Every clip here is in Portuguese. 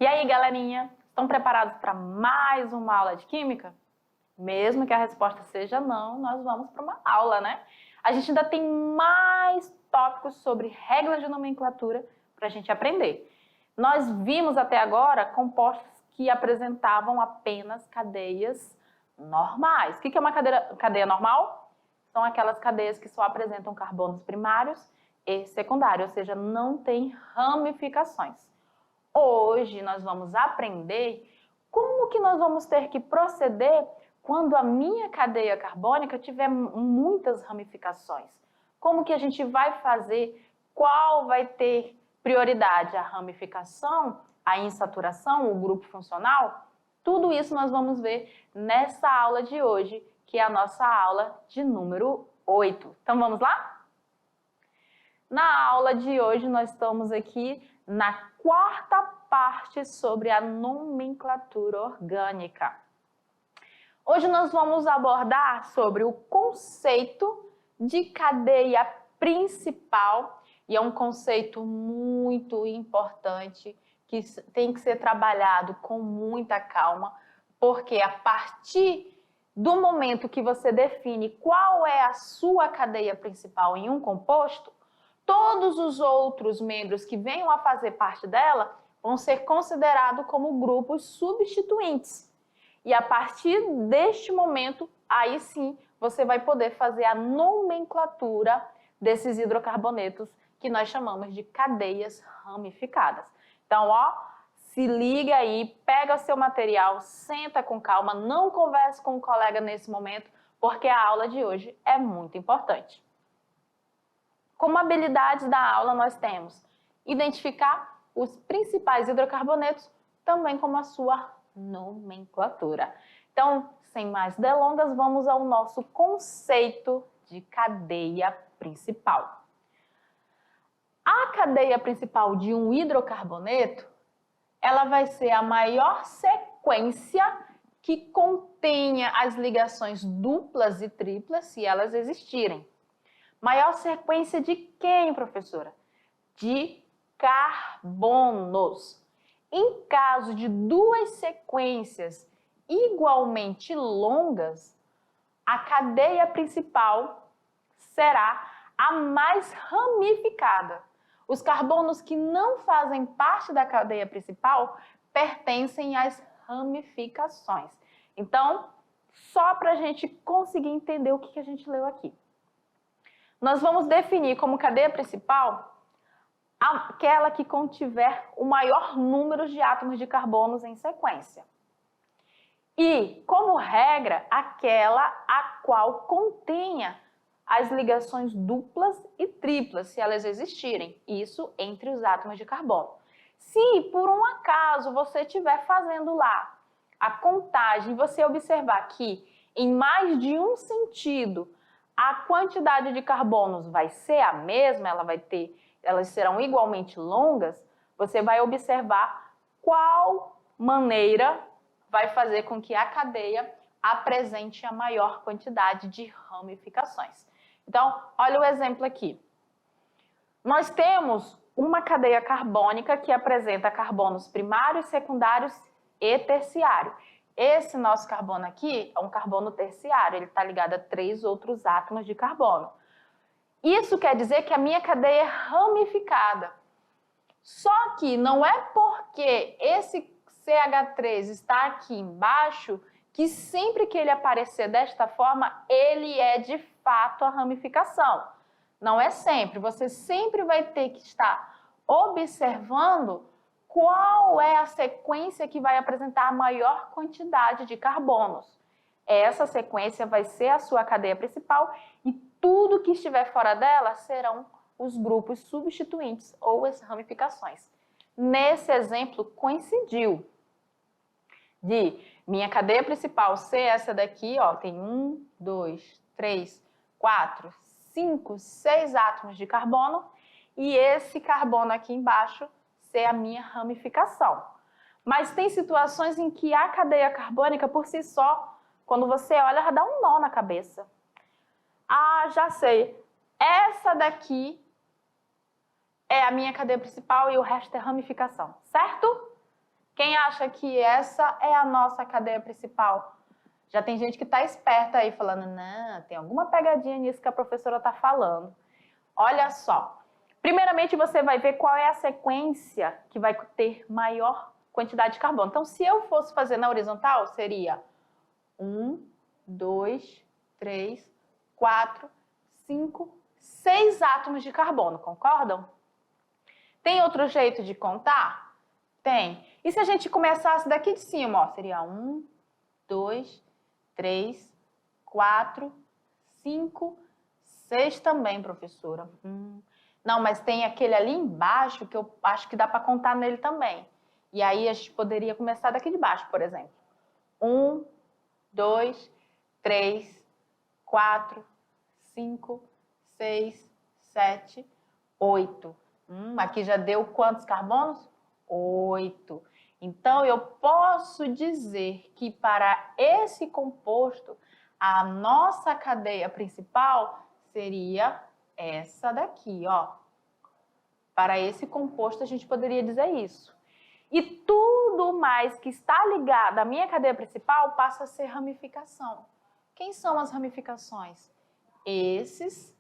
E aí, galerinha, estão preparados para mais uma aula de química? Mesmo que a resposta seja não, nós vamos para uma aula, né? A gente ainda tem mais tópicos sobre regras de nomenclatura para a gente aprender. Nós vimos até agora compostos que apresentavam apenas cadeias normais. O que é uma cadeia normal? São aquelas cadeias que só apresentam carbonos primários e secundários, ou seja, não tem ramificações. Hoje nós vamos aprender como que nós vamos ter que proceder quando a minha cadeia carbônica tiver muitas ramificações. Como que a gente vai fazer, qual vai ter prioridade, a ramificação, a insaturação, o grupo funcional? Tudo isso nós vamos ver nessa aula de hoje, que é a nossa aula de número 8. Então vamos lá? Na aula de hoje nós estamos aqui na quarta parte sobre a nomenclatura orgânica. Hoje nós vamos abordar sobre o conceito de cadeia principal, e é um conceito muito importante que tem que ser trabalhado com muita calma, porque a partir do momento que você define qual é a sua cadeia principal em um composto, todos os outros membros que venham a fazer parte dela vão ser considerados como grupos substituintes. E a partir deste momento, aí sim, você vai poder fazer a nomenclatura desses hidrocarbonetos que nós chamamos de cadeias ramificadas. Então, ó, se liga aí, pega o seu material, senta com calma, não converse com o colega nesse momento, porque a aula de hoje é muito importante. Como habilidades da aula, nós temos identificar os principais hidrocarbonetos, também como a sua nomenclatura. Então, sem mais delongas, vamos ao nosso conceito de cadeia principal. A cadeia principal de um hidrocarboneto, ela vai ser a maior sequência que contenha as ligações duplas e triplas, se elas existirem. Maior sequência de quem, professora? De carbonos. Em caso de duas sequências igualmente longas, a cadeia principal será a mais ramificada. Os carbonos que não fazem parte da cadeia principal pertencem às ramificações. Então, só para a gente conseguir entender o que a gente leu aqui. Nós vamos definir como cadeia principal aquela que contiver o maior número de átomos de carbonos em sequência. E, como regra, aquela a qual contenha as ligações duplas e triplas, se elas existirem, isso entre os átomos de carbono. Se, por um acaso, você estiver fazendo lá a contagem e você observar que, em mais de um sentido, a quantidade de carbonos vai ser a mesma, elas serão igualmente longas, você vai observar qual maneira vai fazer com que a cadeia apresente a maior quantidade de ramificações. Então, olha o exemplo aqui. Nós temos uma cadeia carbônica que apresenta carbonos primários, secundários e terciários. Esse nosso carbono aqui é um carbono terciário, ele está ligado a 3 outros átomos de carbono. Isso quer dizer que a minha cadeia é ramificada. Só que não é porque esse CH3 está aqui embaixo que sempre que ele aparecer desta forma, ele é de fato a ramificação. Não é sempre. Você sempre vai ter que estar observando qual é a sequência que vai apresentar a maior quantidade de carbonos. Essa sequência vai ser a sua cadeia principal e tudo que estiver fora dela serão os grupos substituintes ou as ramificações. Nesse exemplo, coincidiu de minha cadeia principal ser essa daqui, ó, tem 1, 2, 3, 4, 5, 6 átomos de carbono e esse carbono aqui embaixo ser a minha ramificação. Mas tem situações em que a cadeia carbônica por si só, quando você olha, já dá um nó na cabeça. Ah, já sei, essa daqui é a minha cadeia principal e o resto é ramificação, certo? Quem acha que essa é a nossa cadeia principal? Já tem gente que está esperta aí falando, não, tem alguma pegadinha nisso que a professora está falando. Olha só. Primeiramente, você vai ver qual é a sequência que vai ter maior quantidade de carbono. Então, se eu fosse fazer na horizontal, seria 1, 2, 3, 4, 5, 6 átomos de carbono, concordam? Tem outro jeito de contar? Tem. E se a gente começasse daqui de cima, ó, seria 1, 2, 3, 4, 5, 6 também, professora. Não, mas tem aquele ali embaixo que eu acho que dá para contar nele também. E aí a gente poderia começar daqui de baixo, por exemplo. 1, 2, 3, 4, 5, 6, 7, 8. Aqui já deu quantos carbonos? 8. Então, eu posso dizer que para esse composto, a nossa cadeia principal seria essa daqui, ó. Para esse composto, a gente poderia dizer isso. E tudo mais que está ligado à minha cadeia principal passa a ser ramificação. Quem são as ramificações? Esse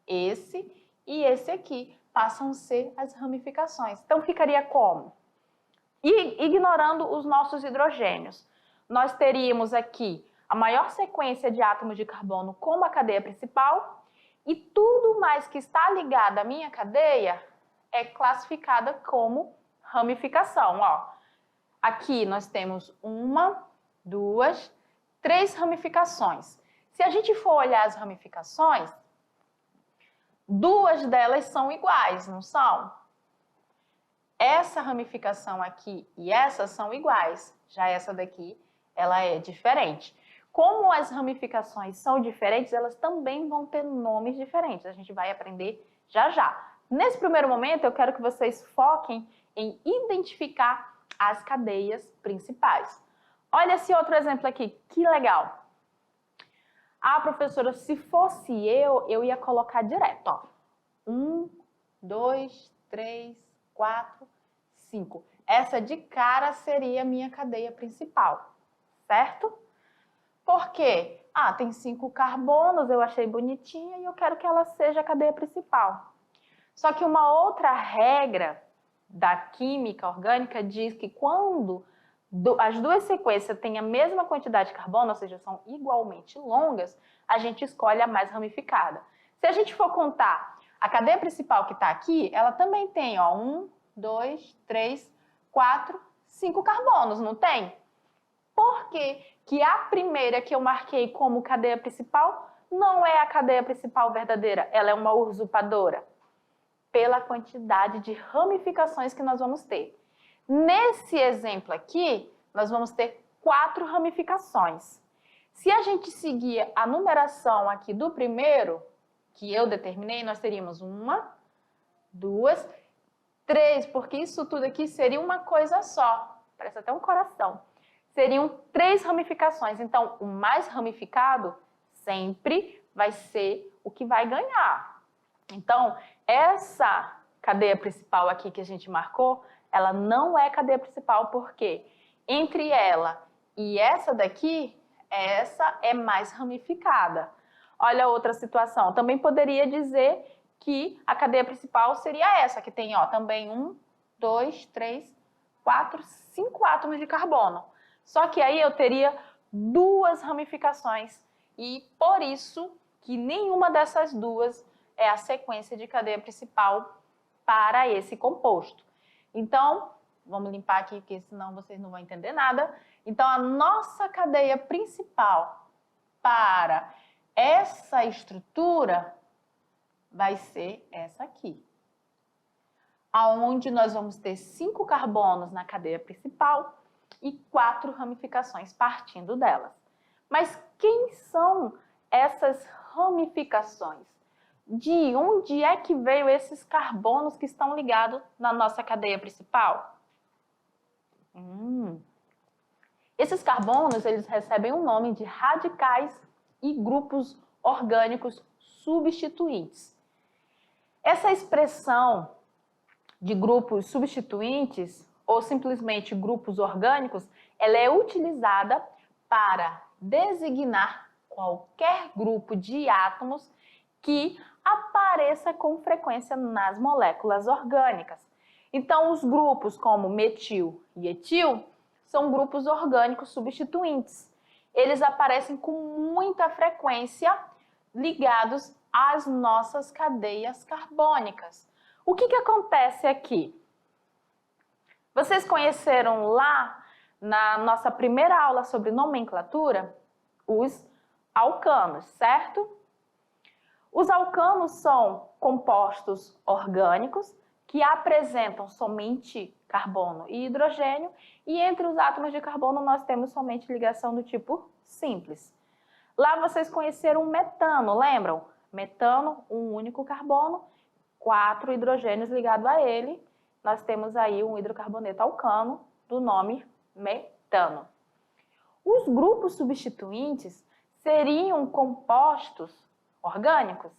e esse aqui passam a ser as ramificações. Então, ficaria como? E ignorando os nossos hidrogênios, nós teríamos aqui a maior sequência de átomos de carbono como a cadeia principal e tudo mais que está ligado à minha cadeia é classificada como ramificação. Ó, aqui nós temos 1, 2, 3 ramificações. Se a gente for olhar as ramificações, 2 delas são iguais, não são? Essa ramificação aqui e essa são iguais, já essa daqui, ela é diferente. Como as ramificações são diferentes, elas também vão ter nomes diferentes, a gente vai aprender já já. Nesse primeiro momento, eu quero que vocês foquem em identificar as cadeias principais. Olha esse outro exemplo aqui, que legal! Ah, professora, se fosse eu ia colocar direto, ó. 1, 2, 3, 4, 5. Essa de cara seria a minha cadeia principal, certo? Por quê? Ah, tem 5 carbonos, eu achei bonitinha e eu quero que ela seja a cadeia principal. Só que uma outra regra da química orgânica diz que quando as duas sequências têm a mesma quantidade de carbono, ou seja, são igualmente longas, a gente escolhe a mais ramificada. Se a gente for contar a cadeia principal que está aqui, ela também tem, ó, 1, 2, 3, 4, 5 carbonos, não tem? Por que a primeira que eu marquei como cadeia principal não é a cadeia principal verdadeira? Ela é uma usurpadora. Pela quantidade de ramificações que nós vamos ter. Nesse exemplo aqui, nós vamos ter 4 ramificações. Se a gente seguir a numeração aqui do primeiro, que eu determinei, nós teríamos 1, 2, 3, porque isso tudo aqui seria uma coisa só. Parece até um coração. Seriam 3 ramificações. Então, o mais ramificado sempre vai ser o que vai ganhar. Então, essa cadeia principal aqui que a gente marcou, ela não é cadeia principal, porque entre ela e essa daqui, essa é mais ramificada. Olha outra situação. Também poderia dizer que a cadeia principal seria essa, que tem, ó, também 1, 2, 3, 4, 5 átomos de carbono. Só que aí eu teria 2 ramificações e por isso que nenhuma dessas duas é a sequência de cadeia principal para esse composto. Então, vamos limpar aqui, porque senão vocês não vão entender nada. Então, a nossa cadeia principal para essa estrutura vai ser essa aqui. Aonde nós vamos ter 5 carbonos na cadeia principal e 4 ramificações partindo delas. Mas quem são essas ramificações? De onde é que veio esses carbonos que estão ligados na nossa cadeia principal? Esses carbonos, eles recebem o nome de radicais e grupos orgânicos substituintes. Essa expressão de grupos substituintes ou simplesmente grupos orgânicos, ela é utilizada para designar qualquer grupo de átomos que apareça com frequência nas moléculas orgânicas. Então, os grupos como metil e etil são grupos orgânicos substituintes. Eles aparecem com muita frequência ligados às nossas cadeias carbônicas. O que acontece aqui? Vocês conheceram lá na nossa primeira aula sobre nomenclatura os alcanos, certo? Os alcanos são compostos orgânicos que apresentam somente carbono e hidrogênio, e entre os átomos de carbono nós temos somente ligação do tipo simples. Lá vocês conheceram o metano, lembram? Metano, um único carbono, 4 hidrogênios ligados a ele. Nós temos aí um hidrocarboneto alcano do nome metano. Os grupos substituintes seriam compostos orgânicos?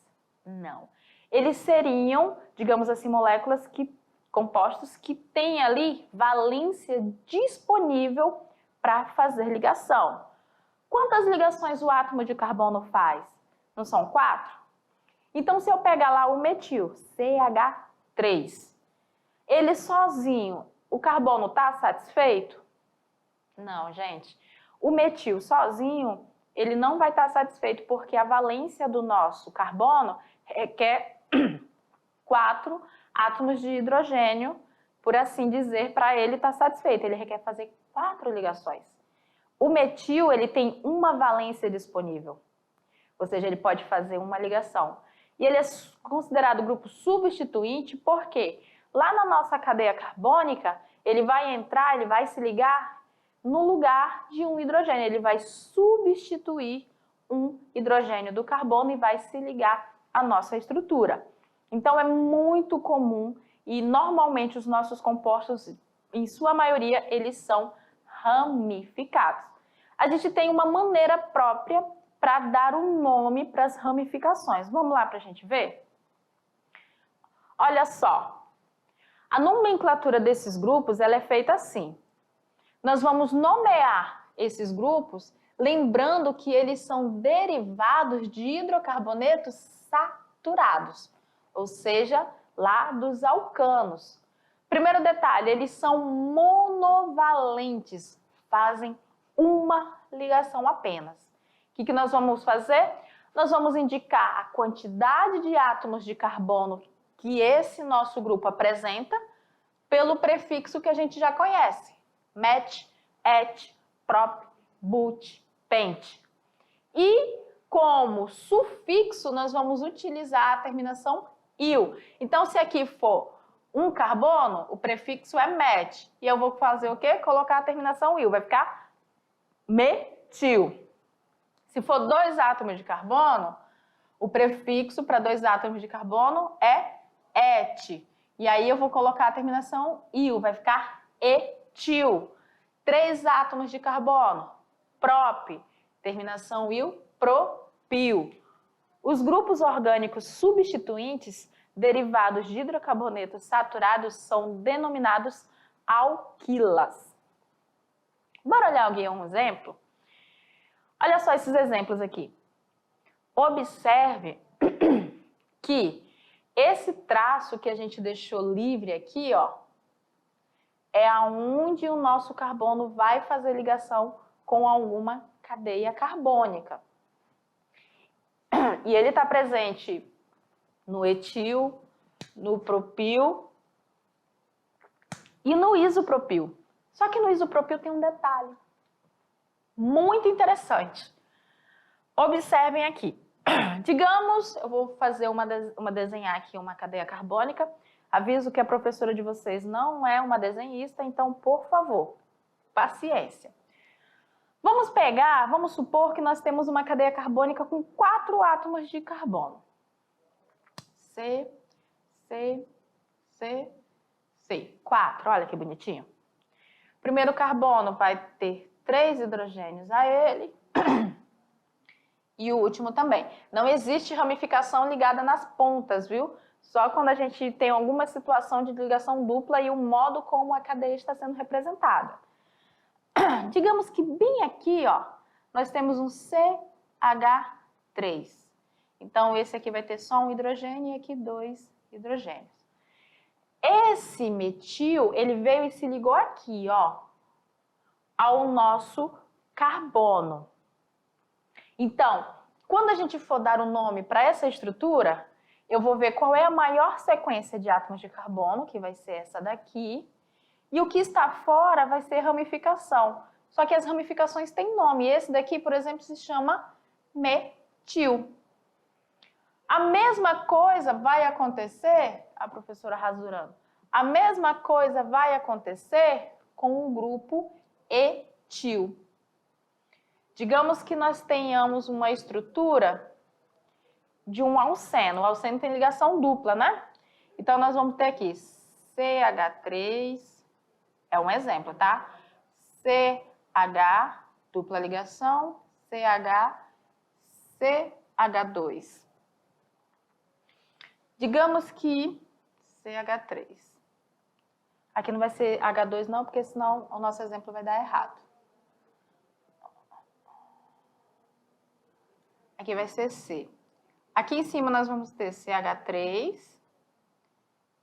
Não. Eles seriam, digamos assim, moléculas compostos que têm ali valência disponível para fazer ligação. Quantas ligações o átomo de carbono faz? Não são 4? Então, se eu pegar lá o metil, CH3, ele sozinho, o carbono está satisfeito? Não, gente. O metil sozinho, ele não vai estar satisfeito porque a valência do nosso carbono requer 4 átomos de hidrogênio, por assim dizer, para ele estar satisfeito. Ele requer fazer 4 ligações. O metil, ele tem uma valência disponível, ou seja, ele pode fazer uma ligação. E ele é considerado grupo substituinte porque lá na nossa cadeia carbônica, ele vai entrar, ele vai se ligar no lugar de um hidrogênio. Ele vai substituir um hidrogênio do carbono e vai se ligar à nossa estrutura. Então, é muito comum e normalmente os nossos compostos, em sua maioria, eles são ramificados. A gente tem uma maneira própria para dar um nome para as ramificações. Vamos lá para a gente ver? Olha só, a nomenclatura desses grupos ela é feita assim. Nós vamos nomear esses grupos lembrando que eles são derivados de hidrocarbonetos saturados, ou seja, lá dos alcanos. Primeiro detalhe, eles são monovalentes, fazem uma ligação apenas. O que nós vamos fazer? Nós vamos indicar a quantidade de átomos de carbono que esse nosso grupo apresenta pelo prefixo que a gente já conhece. Met, et, prop, but, pent. E como sufixo, nós vamos utilizar a terminação il. Então, se aqui for um carbono, o prefixo é met. E eu vou fazer o quê? Colocar a terminação il. Vai ficar metil. Se for 2 átomos de carbono, o prefixo para 2 átomos de carbono é et. E aí eu vou colocar a terminação il. Vai ficar etil. 3 átomos de carbono, prop. Terminação il, propil. Os grupos orgânicos substituintes derivados de hidrocarbonetos saturados são denominados alquilas. Bora olhar aqui um exemplo? Olha só esses exemplos aqui. Observe que esse traço que a gente deixou livre aqui, ó, é aonde o nosso carbono vai fazer ligação com alguma cadeia carbônica. E ele está presente no etil, no propil e no isopropil. Só que no isopropil tem um detalhe muito interessante. Observem aqui. Digamos, eu vou fazer desenhar aqui uma cadeia carbônica. Aviso que a professora de vocês não é uma desenhista, então, por favor, paciência. Vamos supor que nós temos uma cadeia carbônica com 4 átomos de carbono. C, 4, olha que bonitinho. Primeiro carbono vai ter 3 hidrogênios a ele. E o último também. Não existe ramificação ligada nas pontas, viu? Só quando a gente tem alguma situação de ligação dupla e o modo como a cadeia está sendo representada. Digamos que bem aqui, ó, nós temos um CH3. Então, esse aqui vai ter só um hidrogênio e aqui 2 hidrogênios. Esse metil, ele veio e se ligou aqui, ó, ao nosso carbono. Então, quando a gente for dar um nome para essa estrutura, eu vou ver qual é a maior sequência de átomos de carbono, que vai ser essa daqui, e o que está fora vai ser ramificação. Só que as ramificações têm nome. Esse daqui, por exemplo, se chama metil. A mesma coisa vai acontecer, a professora rasurando, a mesma coisa vai acontecer com o grupo etil. Digamos que nós tenhamos uma estrutura de um alceno. O alceno tem ligação dupla, né? Então, nós vamos ter aqui CH3, é um exemplo, tá? CH, dupla ligação, CH, CH2. Digamos que CH3. Aqui não vai ser H2 não, porque senão o nosso exemplo vai dar errado. Aqui vai ser C. Aqui em cima nós vamos ter CH3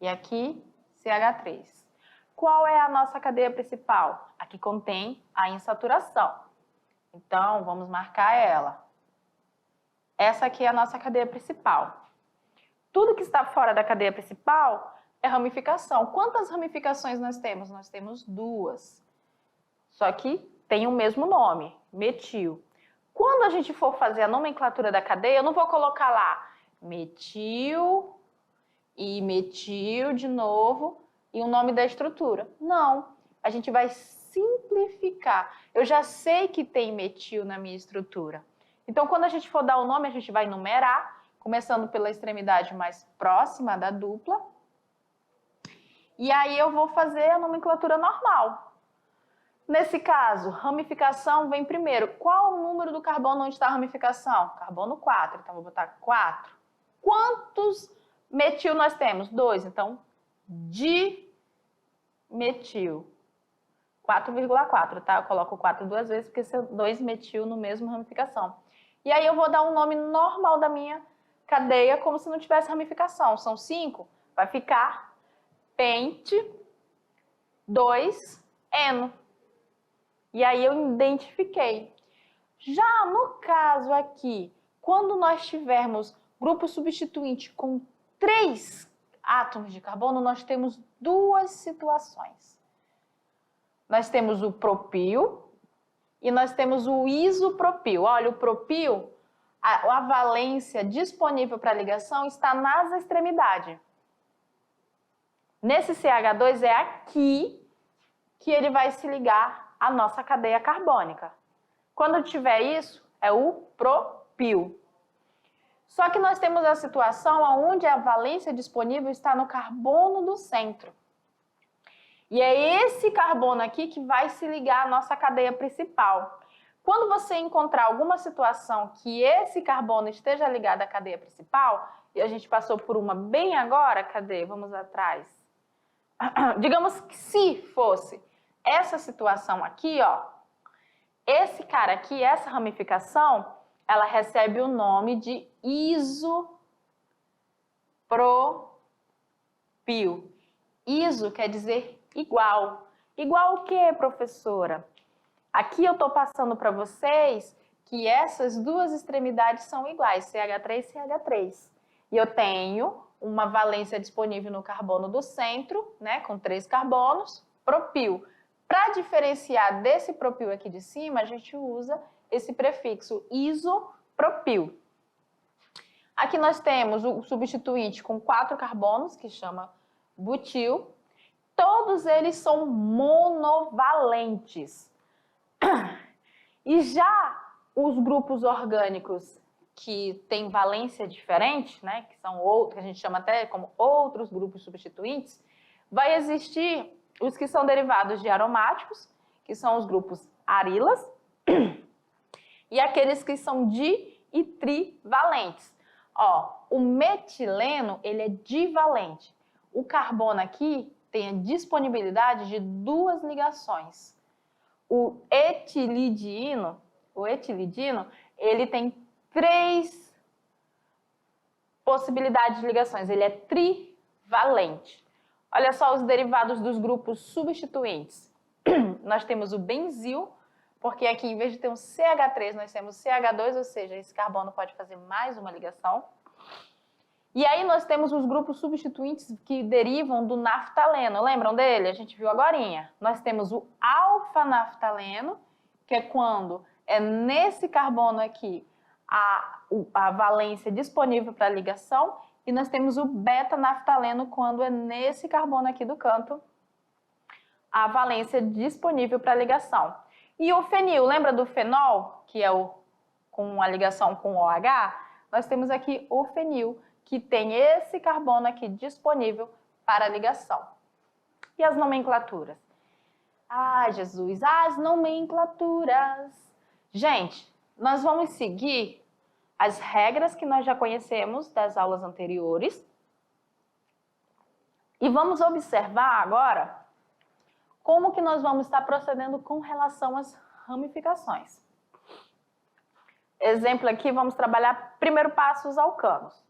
e aqui CH3. Qual é a nossa cadeia principal? Aqui contém a insaturação. Então, vamos marcar ela. Essa aqui é a nossa cadeia principal. Tudo que está fora da cadeia principal é ramificação. Quantas ramificações nós temos? Nós temos 2. Só que tem o mesmo nome, metil. Quando a gente for fazer a nomenclatura da cadeia, eu não vou colocar lá metil e metil de novo e o nome da estrutura. Não, a gente vai simplificar. Eu já sei que tem metil na minha estrutura. Então, quando a gente for dar o nome, a gente vai numerar, começando pela extremidade mais próxima da dupla. E aí eu vou fazer a nomenclatura normal. Nesse caso, ramificação vem primeiro. Qual o número do carbono onde está a ramificação? Carbono 4, então vou botar 4. Quantos metil nós temos? 2, então dimetil. 4,4, tá? Eu coloco 4 duas vezes porque são 2 metil no mesmo ramificação. E aí eu vou dar um nome normal da minha cadeia como se não tivesse ramificação. São 5, vai ficar pente 2-eno. E aí eu identifiquei. Já no caso aqui, quando nós tivermos grupo substituinte com 3 átomos de carbono, nós temos 2 situações. Nós temos o propil e nós temos o isopropil. Olha, o propil, a valência disponível para ligação está nas extremidades. Nesse CH2 é aqui que ele vai se ligar à nossa cadeia carbônica. Quando tiver isso, é o propil. Só que nós temos a situação onde a valência disponível está no carbono do centro. E é esse carbono aqui que vai se ligar à nossa cadeia principal. Quando você encontrar alguma situação que esse carbono esteja ligado à cadeia principal, e a gente passou por uma bem agora, cadê? Vamos atrás. Digamos que se fosse essa situação aqui, ó, esse cara aqui, essa ramificação, ela recebe o nome de isopropil. Iso quer dizer igual. Igual o quê, professora? Aqui eu estou passando para vocês que essas duas extremidades são iguais, CH3 e CH3. E eu tenho uma valência disponível no carbono do centro, né, com 3 carbonos, propil. Para diferenciar desse propil aqui de cima, a gente usa esse prefixo isopropil. Aqui nós temos o substituinte com 4 carbonos, que chama butil. Todos eles são monovalentes. E já os grupos orgânicos que têm valência diferente, né, que são outros, que a gente chama até como outros grupos substituintes, vai existir os que são derivados de aromáticos, que são os grupos arilas, e aqueles que são di e trivalentes. Ó, o metileno, ele é divalente. O carbono aqui tem a disponibilidade de 2 ligações. O etilidino, ele tem 3 possibilidades de ligações. Ele é trivalente. Olha só os derivados dos grupos substituintes. Nós temos o benzil, porque aqui em vez de ter um CH3, nós temos CH2, ou seja, esse carbono pode fazer mais uma ligação. E aí nós temos os grupos substituintes que derivam do naftaleno. Lembram dele? A gente viu agorinha. Nós temos o alfa-naftaleno, que é quando é nesse carbono aqui a valência disponível para ligação. E nós temos o beta-naftaleno, quando é nesse carbono aqui do canto a valência disponível para ligação. E o fenil, lembra do fenol, que é com a ligação com o OH? Nós temos aqui o fenil, que tem esse carbono aqui disponível para ligação. E as nomenclaturas? Ai, Jesus, as nomenclaturas! Gente, nós vamos seguir as regras que nós já conhecemos das aulas anteriores e vamos observar agora como que nós vamos estar procedendo com relação às ramificações. Exemplo aqui, vamos trabalhar primeiro passo os alcanos.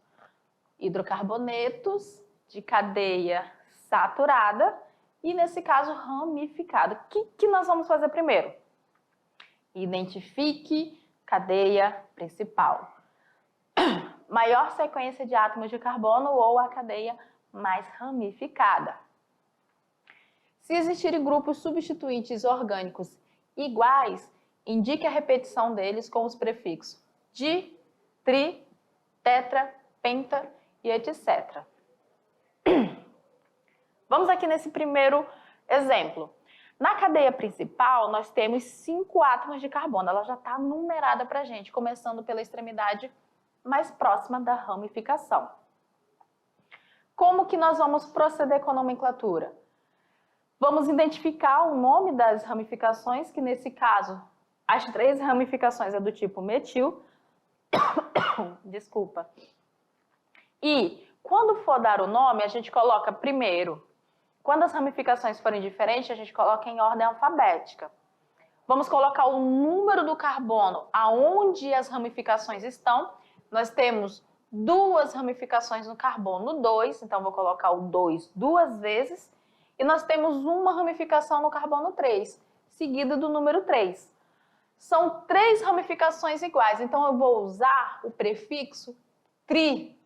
Hidrocarbonetos de cadeia saturada e, nesse caso, ramificado. O que nós vamos fazer primeiro? Identifique cadeia principal. Maior sequência de átomos de carbono ou a cadeia mais ramificada. Se existirem grupos substituintes orgânicos iguais, indique a repetição deles com os prefixos di, tri, tetra, penta e etc. Vamos aqui nesse primeiro exemplo. Na cadeia principal, nós temos 5 átomos de carbono. Ela já está numerada para a gente, começando pela extremidade mais próxima da ramificação. Como que nós vamos proceder com a nomenclatura? Vamos identificar o nome das ramificações, que nesse caso, as 3 ramificações é do tipo metil. Desculpa. E quando for dar o nome, a gente coloca primeiro. Quando as ramificações forem diferentes, a gente coloca em ordem alfabética. Vamos colocar o número do carbono aonde as ramificações estão. Nós temos 2 ramificações no carbono 2, então vou colocar o 2 2 vezes. E nós temos uma ramificação no carbono 3, seguida do número 3. São 3 ramificações iguais, então eu vou usar o prefixo tri.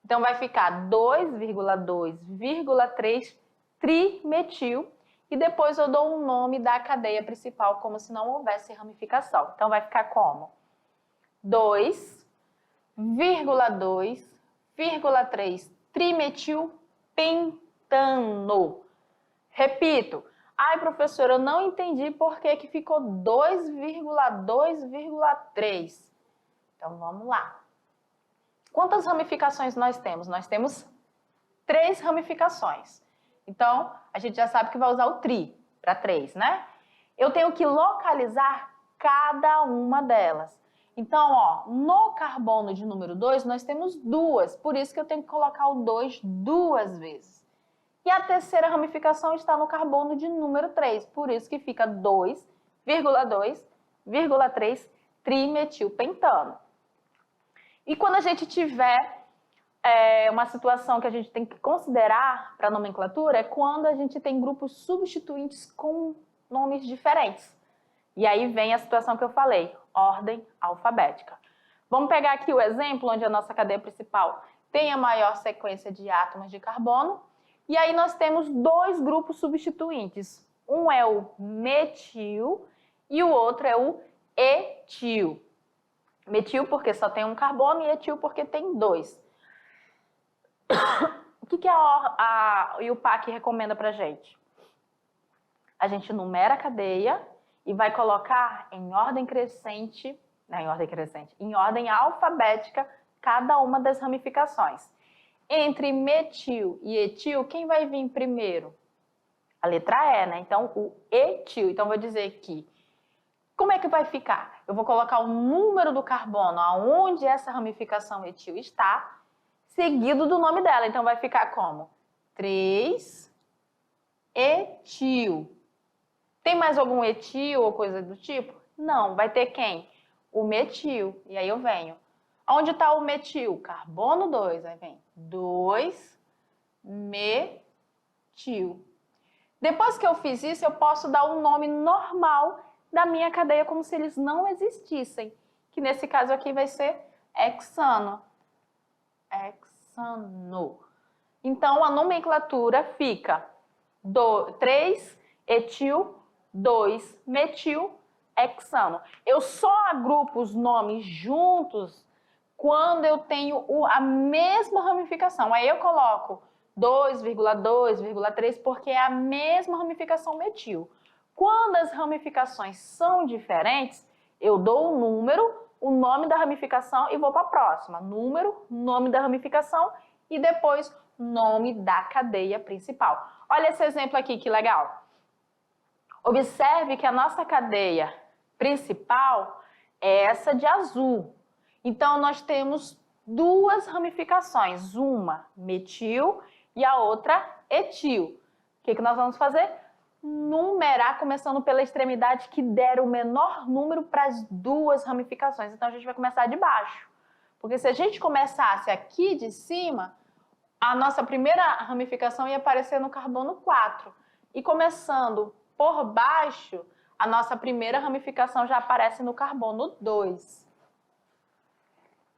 Então vai ficar 2,2,3 trimetil e depois eu dou o nome da cadeia principal como se não houvesse ramificação. Então vai ficar como 2,2,3 trimetilpentano. Repito. Ai, professora, eu não entendi por que ficou 2,2,3. Então, vamos lá. Quantas ramificações nós temos? Nós temos 3 ramificações. Então, a gente já sabe que vai usar o tri para 3, né? Eu tenho que localizar cada uma delas. Então, ó, no carbono de número 2, nós temos 2. Por isso que eu tenho que colocar o 2 2 vezes. E a terceira ramificação está no carbono de número 3, por isso que fica 2,2,3 trimetilpentano. E quando a gente tiver uma situação que a gente tem que considerar para a nomenclatura, é quando a gente tem grupos substituintes com nomes diferentes. E aí vem a situação que eu falei, ordem alfabética. Vamos pegar aqui o exemplo onde a nossa cadeia principal tem a maior sequência de átomos de carbono. E aí nós temos 2 grupos substituintes. Um é o metil e o outro é o etil. Metil porque só tem um carbono e etil porque tem 2. O que a IUPAC recomenda pra gente? A gente numera a cadeia e vai colocar em ordem crescente, em ordem alfabética, cada uma das ramificações. Entre metil e etil, quem vai vir primeiro? A letra E, né? Então, o etil. Então, vou dizer que Como é que vai ficar? Eu vou colocar o número do carbono aonde essa ramificação etil está, seguido do nome dela. Então, vai ficar como? 3-etil. Tem mais algum etil ou coisa do tipo? Não, vai ter quem? O metil. E aí eu venho. Onde está o metil? Carbono 2. Aí vem 2-metil. Depois que eu fiz isso, eu posso dar um nome normal da minha cadeia, como se eles não existissem. Que nesse caso aqui vai ser hexano. Hexano. Então, a nomenclatura fica 3-etil, 2-metil, hexano. Eu só agrupo os nomes juntos quando eu tenho a mesma ramificação. Aí eu coloco 2,2,3 porque é a mesma ramificação metil. Quando as ramificações são diferentes, eu dou o número, o nome da ramificação e vou para a próxima. Número, nome da ramificação e depois nome da cadeia principal. Olha esse exemplo aqui, que legal. Observe que a nossa cadeia principal é essa de azul. Então, nós temos duas ramificações, uma metil e a outra etil. O que nós vamos fazer? Numerar, começando pela extremidade que der o menor número para as duas ramificações. Então, a gente vai começar de baixo. Porque se a gente começasse aqui de cima, a nossa primeira ramificação ia aparecer no carbono 4. E começando por baixo, a nossa primeira ramificação já aparece no carbono 2.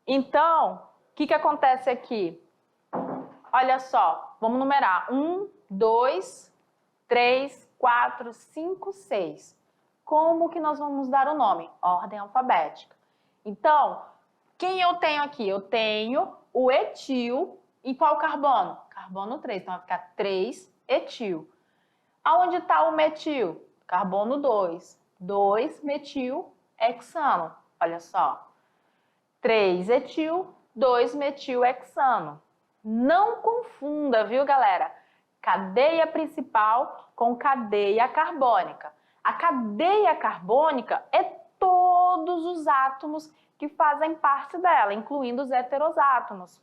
Então, o que acontece aqui? Olha só, vamos numerar. 1, 2, 3, 4, 5, 6. Como que nós vamos dar o nome? Ordem alfabética. Então, quem eu tenho aqui? Eu tenho o etil. E qual carbono? Carbono 3. Então, vai ficar 3-etil. Aonde está o metil? Carbono 2. 2-metil hexano. Olha só. 3-etil, 2-metil hexano. Não confunda, viu, galera? Cadeia principal com cadeia carbônica. A cadeia carbônica é todos os átomos que fazem parte dela, incluindo os heterosátomos.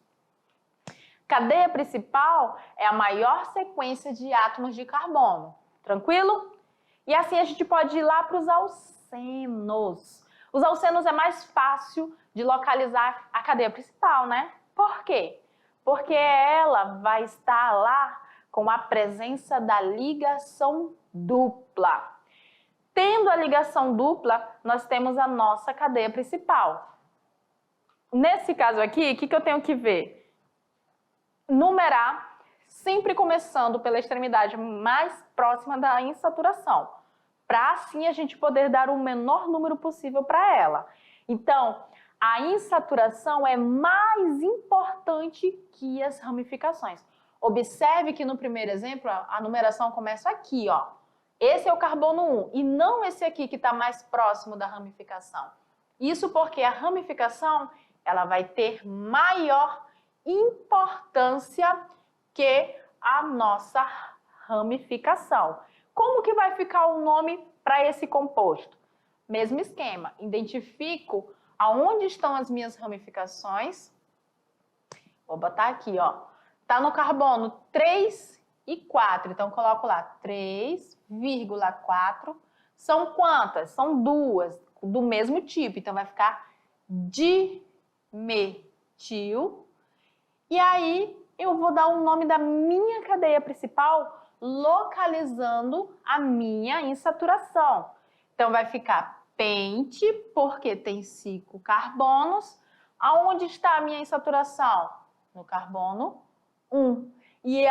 Cadeia principal é a maior sequência de átomos de carbono. Tranquilo? E assim a gente pode ir lá para os alcenos. Os alcenos é mais fácil de localizar a cadeia principal, né? Por quê? Porque ela vai estar lá com a presença da ligação dupla. Tendo a ligação dupla, nós temos a nossa cadeia principal. Nesse caso aqui, o que eu tenho que ver? Numerar, sempre começando pela extremidade mais próxima da insaturação, para assim a gente poder dar o menor número possível para ela. Então, a insaturação é mais importante que as ramificações. Observe que no primeiro exemplo, a numeração começa aqui, ó. Esse é o carbono 1 e não esse aqui que está mais próximo da ramificação. Isso porque a ramificação ela vai ter maior importância que a nossa ramificação. Como que vai ficar o nome para esse composto? Mesmo esquema, identifico aonde estão as minhas ramificações. Vou botar aqui, ó. Tá no carbono 3 e 4, então coloco lá 3,4. São quantas? São duas, do mesmo tipo, então vai ficar dimetil. E aí eu vou dar o nome da minha cadeia principal localizando a minha insaturação. Então vai ficar pente, porque tem 5 carbonos. Aonde está a minha insaturação? No carbono 1. E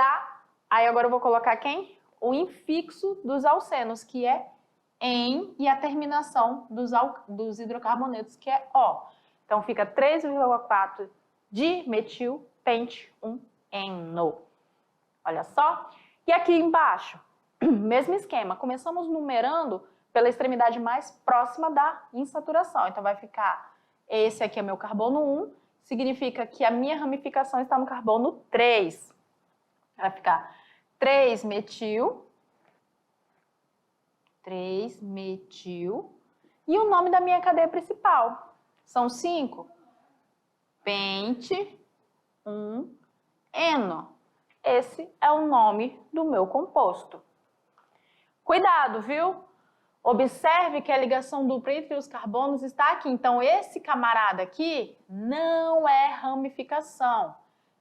aí agora eu vou colocar quem? O infixo dos alcenos, que é em, e a terminação dos hidrocarbonetos, que é O. Então fica 3,4 dimetil pente 1-eno. Olha só. E aqui embaixo, mesmo esquema. Começamos numerando pela extremidade mais próxima da insaturação. Então vai ficar, esse aqui é meu carbono 1, significa que a minha ramificação está no carbono 3. Vai ficar 3-metil, E o nome da minha cadeia principal. São 5. Pente, 1, eno. Esse é o nome do meu composto. Cuidado, viu? Observe que a ligação dupla entre os carbonos está aqui. Então, esse camarada aqui não é ramificação.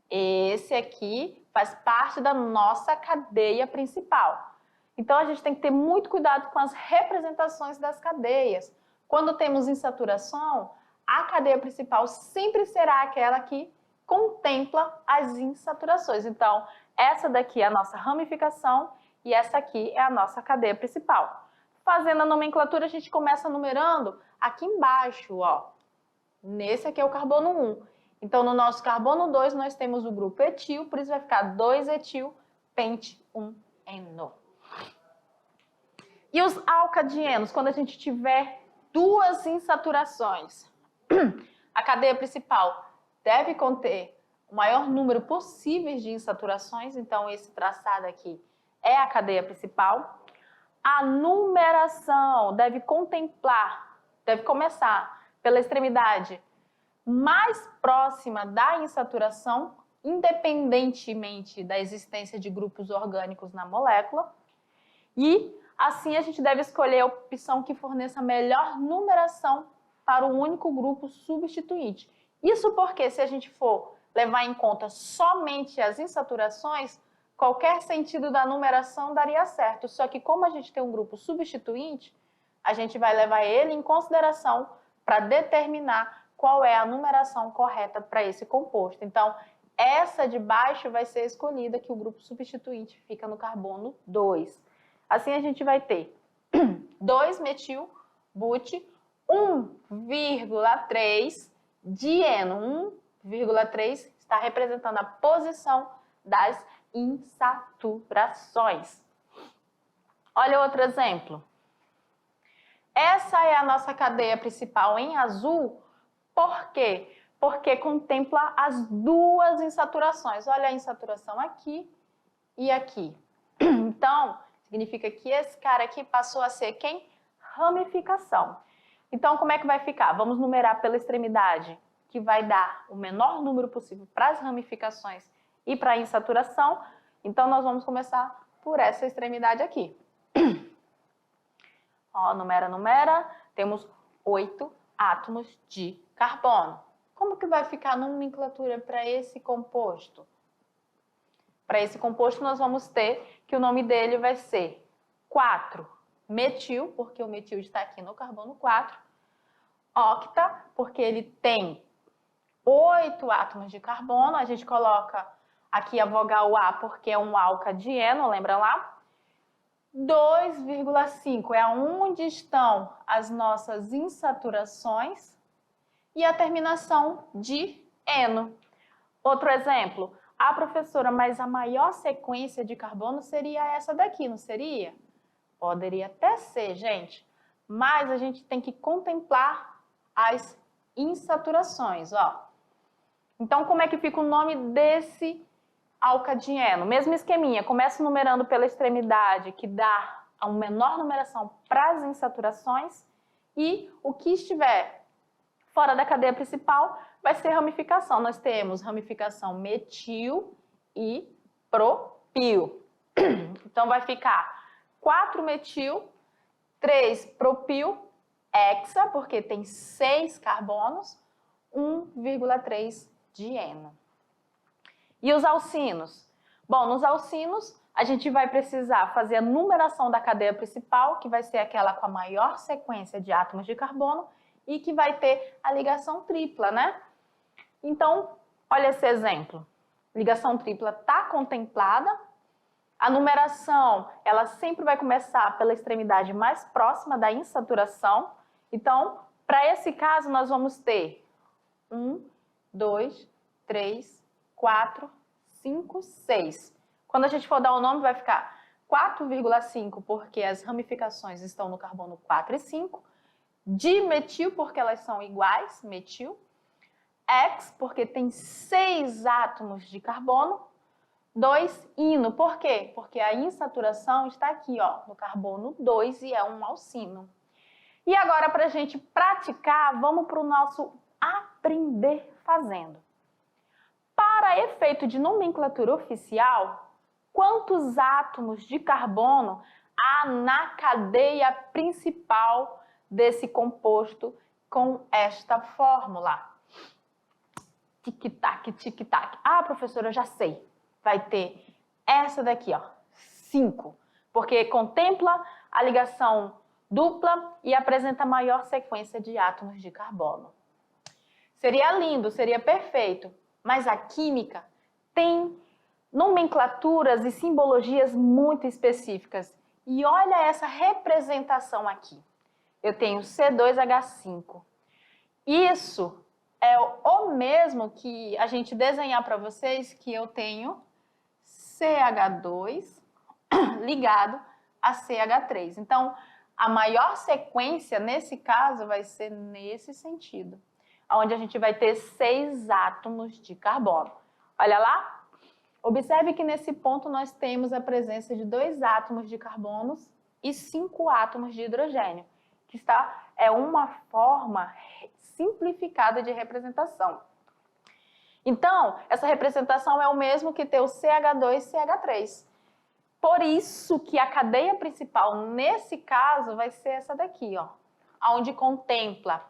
Esse aqui faz parte da nossa cadeia principal. Então, a gente tem que ter muito cuidado com as representações das cadeias. Quando temos insaturação, a cadeia principal sempre será aquela que contempla as insaturações. Então, essa daqui é a nossa ramificação e essa aqui é a nossa cadeia principal. Fazendo a nomenclatura, a gente começa numerando aqui embaixo, ó. Nesse aqui é o carbono 1. Então, no nosso carbono 2, nós temos o grupo etil, por isso vai ficar 2-etil, pente, 1-eno. E os alcadienos, quando a gente tiver duas insaturações, a cadeia principal deve conter o maior número possível de insaturações, então esse traçado aqui é a cadeia principal. A numeração deve começar pela extremidade mais próxima da insaturação, independentemente da existência de grupos orgânicos na molécula. E assim a gente deve escolher a opção que forneça a melhor numeração para o único grupo substituinte. Isso porque se a gente for levar em conta somente as insaturações, qualquer sentido da numeração daria certo. Só que como a gente tem um grupo substituinte, a gente vai levar ele em consideração para determinar qual é a numeração correta para esse composto. Então, essa de baixo vai ser escolhida, que o grupo substituinte fica no carbono 2. Assim a gente vai ter 2-metil-bute, 1,3 dieno. 1,3 está representando a posição das insaturações. Olha outro exemplo. Essa é a nossa cadeia principal em azul. Por quê? Porque contempla as duas insaturações. Olha a insaturação aqui e aqui. Então, significa que esse cara aqui passou a ser quem? Ramificação. Então, como é que vai ficar? Vamos numerar pela extremidade, que vai dar o menor número possível para as ramificações e para a insaturação. Então, nós vamos começar por essa extremidade aqui. Ó, numera. Temos 8 átomos de carbono. Como que vai ficar a nomenclatura para esse composto? Para esse composto, nós vamos ter que o nome dele vai ser 4-metil, porque o metil está aqui no carbono 4. Octa, porque ele tem 8 átomos de carbono. A gente coloca aqui a vogal A porque é um alcadieno, lembra lá? 2,5 é onde estão as nossas insaturações e a terminação de eno. Outro exemplo, professora, mas a maior sequência de carbono seria essa daqui, não seria? Poderia até ser, gente, mas a gente tem que contemplar as insaturações, ó. Então, como é que fica o nome desse alcadieno? Mesmo esqueminha, começa numerando pela extremidade, que dá a menor numeração para as insaturações, e o que estiver fora da cadeia principal vai ser ramificação. Nós temos ramificação metil e propil. Então, vai ficar 4-metil, 3-propil, hexa, porque tem 6 carbonos, 1,3 dieno. E os alcinos? Bom, nos alcinos, a gente vai precisar fazer a numeração da cadeia principal, que vai ser aquela com a maior sequência de átomos de carbono e que vai ter a ligação tripla, né? Então, olha esse exemplo. Ligação tripla está contemplada. A numeração, ela sempre vai começar pela extremidade mais próxima da insaturação. Então, para esse caso, nós vamos ter 1, 2, 3, 4, 5, 6. Quando a gente for dar o nome, vai ficar 4,5, porque as ramificações estão no carbono 4 e 5. Dimetil, porque elas são iguais, metil. Hex, porque tem 6 átomos de carbono. 2-ino, por quê? Porque a insaturação está aqui, ó, no carbono 2 e é um alcino. E agora, para a gente praticar, vamos para o nosso aprender fazendo. Para efeito de nomenclatura oficial, quantos átomos de carbono há na cadeia principal desse composto com esta fórmula? Tic-tac, tic-tac. Ah, professora, eu já sei. Vai ter essa daqui, ó, 5, porque contempla a ligação dupla e apresenta maior sequência de átomos de carbono. Seria lindo, seria perfeito, mas a química tem nomenclaturas e simbologias muito específicas. E olha essa representação aqui. Eu tenho C2H5. Isso é o mesmo que a gente desenhar para vocês que eu tenho CH2 ligado a CH3. Então, a maior sequência, nesse caso, vai ser nesse sentido, onde a gente vai ter 6 átomos de carbono. Olha lá, observe que nesse ponto nós temos a presença de 2 átomos de carbono e 5 átomos de hidrogênio, que é uma forma simplificada de representação. Então, essa representação é o mesmo que ter o CH2 e CH3. Por isso que a cadeia principal, nesse caso, vai ser essa daqui, ó, onde contempla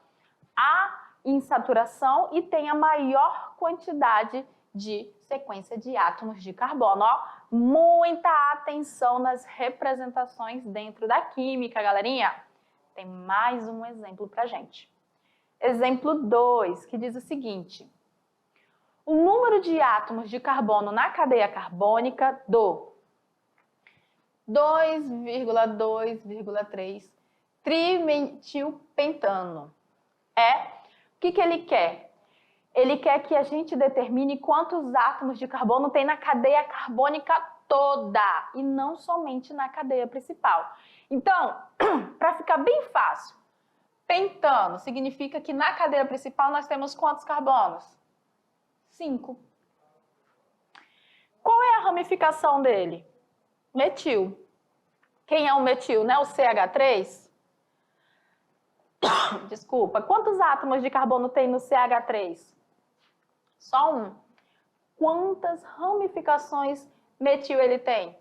a insaturação e tem a maior quantidade de sequência de átomos de carbono. Ó, muita atenção nas representações dentro da química, galerinha. Tem mais um exemplo pra gente. Exemplo 2, que diz o seguinte: o número de átomos de carbono na cadeia carbônica do 2,2,3 trimetilpentano. O que ele quer? Ele quer que a gente determine quantos átomos de carbono tem na cadeia carbônica toda e não somente na cadeia principal. Então, para ficar bem fácil, pentano significa que na cadeia principal nós temos quantos carbonos? 5. Qual é a ramificação dele? Metil. Quem é o metil, né? O CH3? Desculpa. Quantos átomos de carbono tem no CH3? Só 1. Quantas ramificações metil ele tem?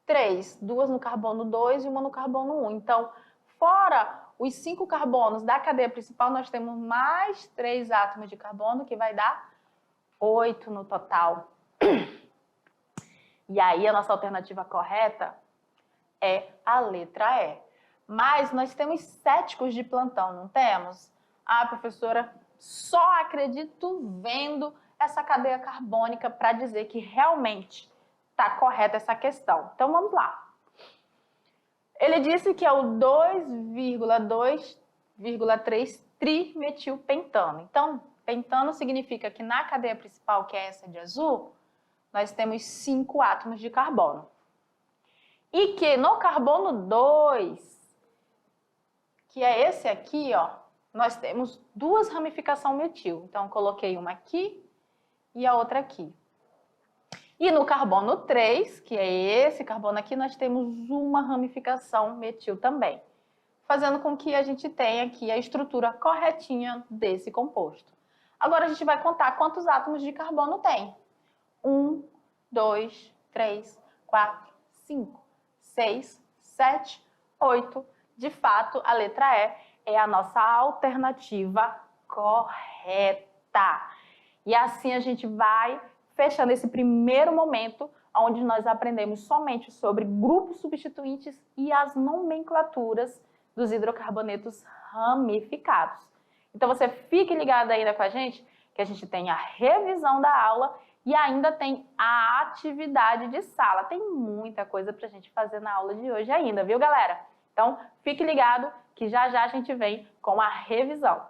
3. 2 no carbono 2 e 1 no carbono 1. Então, fora os 5 carbonos da cadeia principal, nós temos mais 3 átomos de carbono, que vai dar 8 no total. E aí, a nossa alternativa correta é a letra E. Mas nós temos céticos de plantão, não temos? Ah, professora, só acredito vendo essa cadeia carbônica para dizer que realmente está correta essa questão. Então, vamos lá. Ele disse que é o 2,2,3 trimetilpentano. Então, pentano significa que na cadeia principal, que é essa de azul, nós temos 5 átomos de carbono. E que no carbono 2, que é esse aqui, ó, nós temos 2 ramificações metil. Então, coloquei uma aqui e a outra aqui. E no carbono 3, que é esse carbono aqui, nós temos uma ramificação metil também, fazendo com que a gente tenha aqui a estrutura corretinha desse composto. Agora, a gente vai contar quantos átomos de carbono tem. 1, 2, 3, 4, 5, 6, 7, 8. De fato, a letra E é a nossa alternativa correta. E assim a gente vai fechando esse primeiro momento, onde nós aprendemos somente sobre grupos substituintes e as nomenclaturas dos hidrocarbonetos ramificados. Então você fique ligado ainda com a gente, que a gente tem a revisão da aula e ainda tem a atividade de sala. Tem muita coisa pra gente fazer na aula de hoje ainda, viu, galera? Então, fique ligado que já já a gente vem com a revisão.